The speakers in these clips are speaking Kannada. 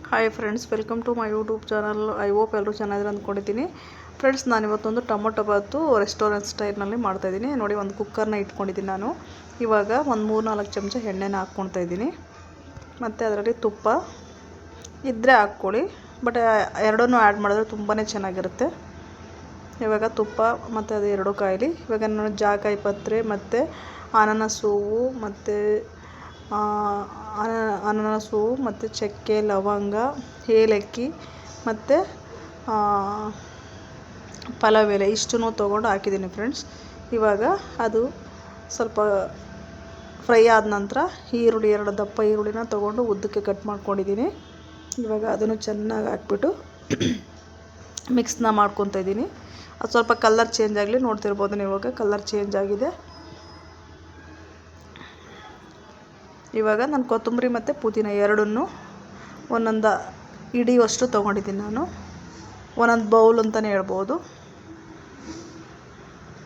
Hi friends, welcome to my YouTube channel. I hope ಎಲ್ಲರೂ ಚೆನ್ನಾಗಿದ್ರೆ ಅಂದ್ಕೊಂಡಿದ್ದೀನಿ. ಫ್ರೆಂಡ್ಸ್, ನಾನಿವತ್ತೊಂದು ಟೊಮೊಟೊ ಬಾತು ರೆಸ್ಟೋರೆಂಟ್ ಸ್ಟೈಲ್ನಲ್ಲಿ ಮಾಡ್ತಾಯಿದ್ದೀನಿ. ನೋಡಿ, ಒಂದು ಕುಕ್ಕರ್ನ ಇಟ್ಕೊಂಡಿದ್ದೀನಿ ನಾನು. ಇವಾಗ ಒಂದು 3-4 ಚಮಚ ಎಣ್ಣೆನ ಹಾಕ್ಕೊಳ್ತಾ ಇದ್ದೀನಿ. ಮತ್ತು ಅದರಲ್ಲಿ ತುಪ್ಪ ಇದ್ದರೆ ಹಾಕ್ಕೊಳ್ಳಿ, ಬಟ್ ಎರಡನ್ನೂ ಆ್ಯಡ್ ಮಾಡಿದ್ರೆ ತುಂಬಾ ಚೆನ್ನಾಗಿರುತ್ತೆ. ಇವಾಗ ತುಪ್ಪ ಮತ್ತು ಅದು ಎರಡು ಕಾಯಿಲಿ. ಇವಾಗ ನಾನು ಜಾಕಾಯಿ ಪತ್ರೆ ಮತ್ತು ಅನಾನಸ್ ಹೂವು ಮತ್ತು ಅನಾನಸ್ ಹೂವು ಮತ್ತು ಚಕ್ಕೆ, ಲವಂಗ, ಏಲಕ್ಕಿ ಮತ್ತು ಪಲಾವ್ ಎಲೆ ಇಷ್ಟನ್ನು ತೊಗೊಂಡು ಹಾಕಿದ್ದೀನಿ ಫ್ರೆಂಡ್ಸ್. ಇವಾಗ ಅದು ಸ್ವಲ್ಪ ಫ್ರೈ ಆದ ನಂತರ ಈರುಳ್ಳಿ, 2 ದಪ್ಪ ಈರುಳ್ಳಿನ ತೊಗೊಂಡು ಉದ್ದಕ್ಕೆ ಕಟ್ ಮಾಡ್ಕೊಂಡಿದ್ದೀನಿ. ಇವಾಗ ಅದನ್ನು ಚೆನ್ನಾಗಿ ಹಾಕ್ಬಿಟ್ಟು ಮಿಕ್ಸ್ನ ಮಾಡ್ಕೊತಾ ಇದ್ದೀನಿ. ಅದು ಸ್ವಲ್ಪ ಕಲರ್ ಚೇಂಜ್ ಆಗಲಿ. ನೋಡ್ತಿರ್ಬೋದು ನೀವು, ಇವಾಗ ಕಲರ್ ಚೇಂಜ್ ಆಗಿದೆ. ಇವಾಗ ನಾನು ಕೊತ್ತಂಬರಿ ಮತ್ತು ಪುದೀನ ಎರಡನ್ನೂ ಒಂದೊಂದು ಹಿಡಿಯುವಷ್ಟು ತೊಗೊಂಡಿದ್ದೀನಿ ನಾನು. ಒಂದೊಂದು ಬೌಲ್ ಅಂತಲೇ ಹೇಳ್ಬೋದು.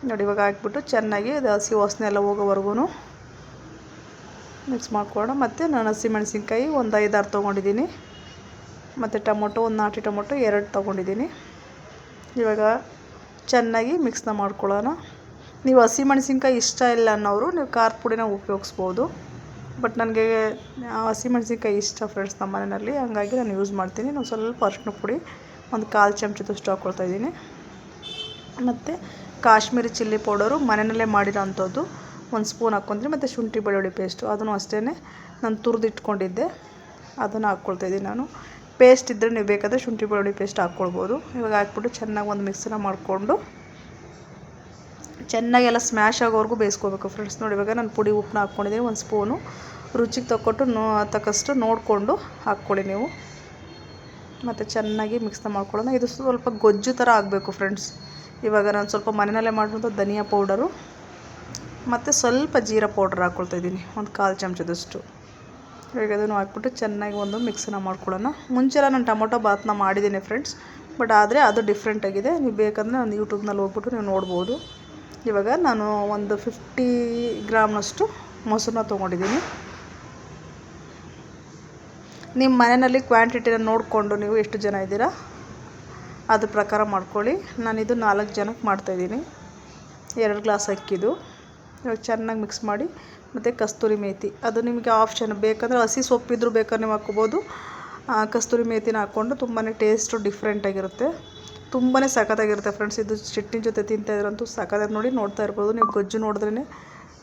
ನೋಡಿ, ಇವಾಗ ಹಾಕ್ಬಿಟ್ಟು ಚೆನ್ನಾಗಿ ಅದು ಹಸಿ ವಾಸನೆ ಎಲ್ಲ ಹೋಗೋವರೆಗೂ ಮಿಕ್ಸ್ ಮಾಡ್ಕೊಳ್ಳೋಣ. ಮತ್ತು ನಾನು ಹಸಿಮೆಣಸಿನ್ಕಾಯಿ ಒಂದು 5-6 ತೊಗೊಂಡಿದ್ದೀನಿ. ಮತ್ತು ಟೊಮೊಟೊ, ಒಂದು ನಾಟಿ ಟೊಮೊಟೊ 2 ತೊಗೊಂಡಿದ್ದೀನಿ. ಇವಾಗ ಚೆನ್ನಾಗಿ ಮಿಕ್ಸ್ನ ಮಾಡ್ಕೊಳ್ಳೋಣ. ನೀವು ಹಸಿಮೆಣಸಿನ್ಕಾಯಿ ಇಷ್ಟ ಇಲ್ಲ ಅನ್ನೋರು ನೀವು ಖಾರದ ಪುಡಿನ ಉಪಯೋಗಿಸ್ಬೋದು. ಬಟ್ ನನಗೆ ಹಸಿಮೆಣಸಿನ್ಕಾಯಿ ಇಷ್ಟ ಫ್ರೆಂಡ್ಸ್ ನಮ್ಮ ಮನೆಯಲ್ಲಿ, ಹಂಗಾಗಿ ನಾನು ಯೂಸ್ ಮಾಡ್ತೀನಿ. ನಾನು ಸ್ವಲ್ಪ ಅರಿಶಿನ ಪುಡಿ ಒಂದು 1/4 ಚಮಚದಷ್ಟು ಹಾಕ್ಕೊಳ್ತಾ ಇದ್ದೀನಿ. ಮತ್ತು ಕಾಶ್ಮೀರಿ ಚಿಲ್ಲಿ ಪೌಡರು ಮನೆಯಲ್ಲೇ ಮಾಡಿರೋ ಅಂಥದ್ದು 1 ಸ್ಪೂನ್ ಹಾಕ್ಕೊತೀನಿ. ಮತ್ತು ಶುಂಠಿ ಬೆಳ್ಳುಳ್ಳಿ ಪೇಸ್ಟು ಅದನ್ನು ಅಷ್ಟೇ ನಾನು ತುರಿದಿಟ್ಕೊಂಡಿದ್ದೆ, ಅದನ್ನು ಹಾಕ್ಕೊಳ್ತಾ ಇದ್ದೀನಿ ನಾನು. ಪೇಸ್ಟ್ ಇದ್ದರೆ ನೀವು ಬೇಕಾದರೆ ಶುಂಠಿ ಬೆಳ್ಳುಳ್ಳಿ ಪೇಸ್ಟ್ ಹಾಕ್ಕೊಳ್ಬೋದು. ಇವಾಗ ಹಾಕ್ಬಿಟ್ಟು ಚೆನ್ನಾಗಿ ಒಂದು ಮಿಕ್ಸನ್ನ ಮಾಡಿಕೊಂಡು ಚೆನ್ನಾಗಿ ಎಲ್ಲ ಸ್ಮ್ಯಾಶ್ ಆಗೋವರೆಗೂ ಬೇಯಿಸ್ಕೋಬೇಕು ಫ್ರೆಂಡ್ಸ್. ನೋಡಿ, ಇವಾಗ ನಾನು ಪುಡಿ ಉಪ್ಪನ್ನ ಹಾಕ್ಕೊಂಡಿದ್ದೀನಿ 1 ಸ್ಪೂನು. ರುಚಿಗೆ ತಕ್ಕಷ್ಟು ನೋಡಿಕೊಂಡು ಹಾಕ್ಕೊಳ್ಳಿ ನೀವು. ಮತ್ತು ಚೆನ್ನಾಗಿ ಮಿಕ್ಸ್ನ ಮಾಡ್ಕೊಳ್ಳೋಣ. ಇದು ಸ್ವಲ್ಪ ಗೊಜ್ಜು ಥರ ಆಗಬೇಕು ಫ್ರೆಂಡ್ಸ್. ಇವಾಗ ನಾನು ಸ್ವಲ್ಪ ಮನೆಯಲ್ಲೇ ಮಾಡಿರೋಂಥ ಧನಿಯಾ ಪೌಡರು ಮತ್ತು ಸ್ವಲ್ಪ ಜೀರಾ ಪೌಡ್ರ್ ಹಾಕ್ಕೊಳ್ತಾ ಇದ್ದೀನಿ, ಒಂದು 1/4 ಚಮಚದಷ್ಟು. ಇವಾಗ ಅದನ್ನು ಹಾಕ್ಬಿಟ್ಟು ಚೆನ್ನಾಗಿ ಒಂದು ಮಿಕ್ಸನ್ನ ಮಾಡ್ಕೊಳ್ಳೋಣ. ಮುಂಚೆಲ್ಲ ನಾನು ಟೊಮೊಟೊ ಬಾತನ್ನ ಮಾಡಿದ್ದೀನಿ ಫ್ರೆಂಡ್ಸ್, ಬಟ್ ಆದರೆ ಅದು ಡಿಫ್ರೆಂಟಾಗಿದೆ. ನೀವು ಬೇಕಂದರೆ ನಾನು ಯೂಟ್ಯೂಬ್ನಲ್ಲಿ ಹೋಗ್ಬಿಟ್ಟು ನೀವು ನೋಡ್ಬೋದು. ಇವಾಗ ನಾನು ಒಂದು 50 ಗ್ರಾಮ್ನಷ್ಟು ಮೊಸರನ್ನ ತೊಗೊಂಡಿದ್ದೀನಿ. ನಿಮ್ಮ ಮನೆಯಲ್ಲಿ ಕ್ವಾಂಟಿಟಿನ ನೋಡಿಕೊಂಡು ನೀವು ಎಷ್ಟು ಜನ ಇದ್ದೀರಾ ಅದ್ರ ಪ್ರಕಾರ ಮಾಡ್ಕೊಳ್ಳಿ. ನಾನಿದು 4 ಜನಕ್ಕೆ ಮಾಡ್ತಾಯಿದ್ದೀನಿ. 2 ಗ್ಲಾಸ್ ಅಕ್ಕಿದು. ಇವಾಗ ಚೆನ್ನಾಗಿ ಮಿಕ್ಸ್ ಮಾಡಿ. ಮತ್ತು ಕಸ್ತೂರಿ ಮೇಥಿ, ಅದು ನಿಮಗೆ ಆಪ್ಷನ್. ಬೇಕಂದರೆ ಹಸಿ ಸೊಪ್ಪಿದ್ರೂ ಬೇಕಾದ್ರೆ ನೀವು ಹಾಕ್ಕೋಬೋದು. ಕಸ್ತೂರಿ ಮೇಥಿನ ಹಾಕ್ಕೊಂಡು ತುಂಬಾ ಟೇಸ್ಟು ಡಿಫ್ರೆಂಟಾಗಿರುತ್ತೆ, ತುಂಬಾ ಸಖತ್ತಾಗಿರುತ್ತೆ ಫ್ರೆಂಡ್ಸ್. ಇದು ಚಟ್ನಿ ಜೊತೆ ತಿಂತಾಯಿದ್ರಂತೂ ಸಖತ್ತಾಗಿ. ನೋಡ್ತಾ ಇರ್ಬೋದು ನೀವು, ಗೊಜ್ಜು ನೋಡಿದ್ರೇ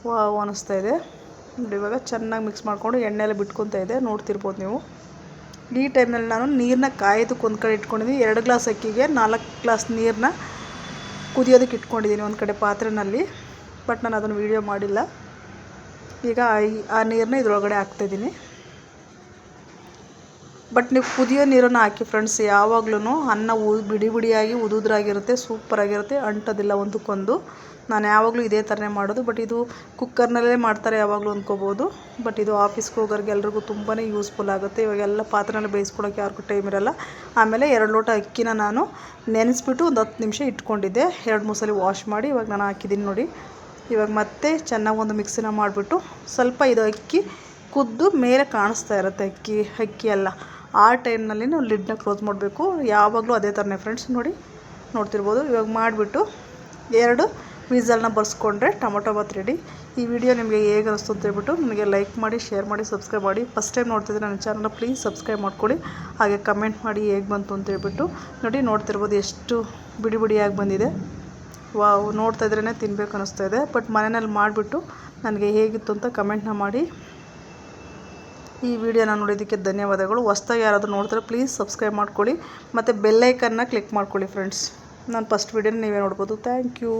ವಾವ್ ಅನ್ನಿಸ್ತಾ ಇದೆ. ನೋಡಿ, ಇವಾಗ ಚೆನ್ನಾಗಿ ಮಿಕ್ಸ್ ಮಾಡಿಕೊಂಡು ಎಣ್ಣೆ ಎಲ್ಲ ಬಿಟ್ಕೊತಾ ಇದೆ, ನೋಡ್ತಿರ್ಬೋದು ನೀವು. ಈ ಟೈಮ್ನಲ್ಲಿ ನಾನು ನೀರನ್ನ ಕಾಯೋದಕ್ಕೆ ಒಂದು ಕಡೆ ಇಟ್ಕೊಂಡಿದ್ದೀನಿ. 2 ಗ್ಲಾಸ್ ಅಕ್ಕಿಗೆ 4 ಗ್ಲಾಸ್ ನೀರನ್ನ ಕುದಿಯೋದಕ್ಕೆ ಇಟ್ಕೊಂಡಿದ್ದೀನಿ ಒಂದು ಕಡೆ ಪಾತ್ರೆಯಲ್ಲಿ. ಬಟ್ ನಾನು ಅದನ್ನು ವೀಡಿಯೋ ಮಾಡಿಲ್ಲ. ಈಗ ಆ ನೀರನ್ನ ಇದ್ರೊಳಗಡೆ ಹಾಕ್ತಾಯಿದ್ದೀನಿ. ಬಟ್ ನೀವು ಕುದಿಯೋ ನೀರನ್ನು ಹಾಕಿ ಫ್ರೆಂಡ್ಸ್. ಯಾವಾಗ್ಲೂ ಅನ್ನ ಬಿಡಿ ಬಿಡಿಯಾಗಿ ಉದುದ್ರಾಗಿರುತ್ತೆ, ಸೂಪರಾಗಿರುತ್ತೆ, ಅಂಟೋದಿಲ್ಲ ಒಂದಕ್ಕೊಂದು. ನಾನು ಯಾವಾಗಲೂ ಇದೇ ಥರನೇ ಮಾಡೋದು. ಬಟ್ ಇದು ಕುಕ್ಕರ್ನಲ್ಲೇ ಮಾಡ್ತಾರೆ ಯಾವಾಗಲೂ ಅಂದ್ಕೋಬೋದು. ಬಟ್ ಇದು ಆಫೀಸ್ಗೆ ಹೋಗೋರಿಗೆ ಎಲ್ರಿಗೂ ತುಂಬಾ ಯೂಸ್ಫುಲ್ ಆಗುತ್ತೆ. ಇವಾಗೆಲ್ಲ ಪಾತ್ರೆಯಲ್ಲಿ ಬೇಯಿಸ್ಕೊಳಕ್ಕೆ ಯಾರಿಗೂ ಟೈಮ್ ಇರೋಲ್ಲ. ಆಮೇಲೆ 2 ಲೋಟ ಅಕ್ಕಿನ ನಾನು ನೆನೆಸ್ಬಿಟ್ಟು ಒಂದು 10 ನಿಮಿಷ ಇಟ್ಕೊಂಡಿದ್ದೆ. 2-3 ಸಲ ವಾಶ್ ಮಾಡಿ ಇವಾಗ ನಾನು ಹಾಕಿದ್ದೀನಿ ನೋಡಿ. ಇವಾಗ ಮತ್ತೆ ಚೆನ್ನಾಗಿ ಒಂದು ಮಿಕ್ಸಿನ ಮಾಡಿಬಿಟ್ಟು ಸ್ವಲ್ಪ ಇದು ಅಕ್ಕಿ ಕುದ್ದು ಮೇಲೆ ಕಾಣಿಸ್ತಾ ಇರುತ್ತೆ ಅಕ್ಕಿ ಎಲ್ಲ. ಆ ಟೈಮ್ನಲ್ಲಿ ನಾವು ಲಿಡ್ನ ಕ್ಲೋಸ್ ಮಾಡಬೇಕು. ಯಾವಾಗಲೂ ಅದೇ ಥರನೇ ಫ್ರೆಂಡ್ಸ್. ನೋಡ್ತಿರ್ಬೋದು. ಇವಾಗ ಮಾಡಿಬಿಟ್ಟು 2 ವಿಸಲ್ನ ಬರ್ಸ್ಕೊಂಡ್ರೆ ಟೊಮೊಟೊ ಬಾತ್ ರೆಡಿ. ಈ ವಿಡಿಯೋ ನಿಮಗೆ ಹೇಗೆ ಅನಿಸ್ತು ಅಂತ ಹೇಳ್ಬಿಟ್ಟು ನನಗೆ ಲೈಕ್ ಮಾಡಿ, ಶೇರ್ ಮಾಡಿ, ಸಬ್ಸ್ಕ್ರೈಬ್ ಮಾಡಿ. ಫಸ್ಟ್ ಟೈಮ್ ನೋಡ್ತಿದ್ರೆ ನನ್ನ ಚಾನಲ್ನ ಪ್ಲೀಸ್ ಸಬ್ಸ್ಕ್ರೈಬ್ ಮಾಡ್ಕೊಳ್ಳಿ. ಹಾಗೆ ಕಮೆಂಟ್ ಮಾಡಿ ಹೇಗೆ ಬಂತು ಅಂತ ಹೇಳ್ಬಿಟ್ಟು. ನೋಡ್ತಿರ್ಬೋದು ಎಷ್ಟು ಬಿಡಿ ಬಿಡಿಯಾಗಿ ಬಂದಿದೆ. ವಾವ್, ನೋಡ್ತಾ ಇದ್ರೇ ತಿನ್ನಬೇಕು ಅನ್ನಿಸ್ತಾ ಇದೆ. ಬಟ್ ಮನೆಯಲ್ಲಿ ಮಾಡಿಬಿಟ್ಟು ನನಗೆ ಹೇಗಿತ್ತು ಅಂತ ಕಮೆಂಟ್ನ ಮಾಡಿ. ಈ ವಿಡಿಯೋನ ನೋಡೋದಕ್ಕೆ ಧನ್ಯವಾದಗಳು. ಹೊಸ್ದಾಗಿ ಯಾರಾದರೂ ನೋಡ್ತಾರೆ ಪ್ಲೀಸ್ ಸಬ್ಸ್ಕ್ರೈಬ್ ಮಾಡ್ಕೊಳ್ಳಿ. ಮತ್ತು ಬೆಲ್ಲೈಕನ್ನ ಕ್ಲಿಕ್ ಮಾಡ್ಕೊಳ್ಳಿ ಫ್ರೆಂಡ್ಸ್. ನಾನು ಫಸ್ಟ್ ವಿಡಿಯೋನ ನೀವೇ ನೋಡ್ಬೋದು. Thank you.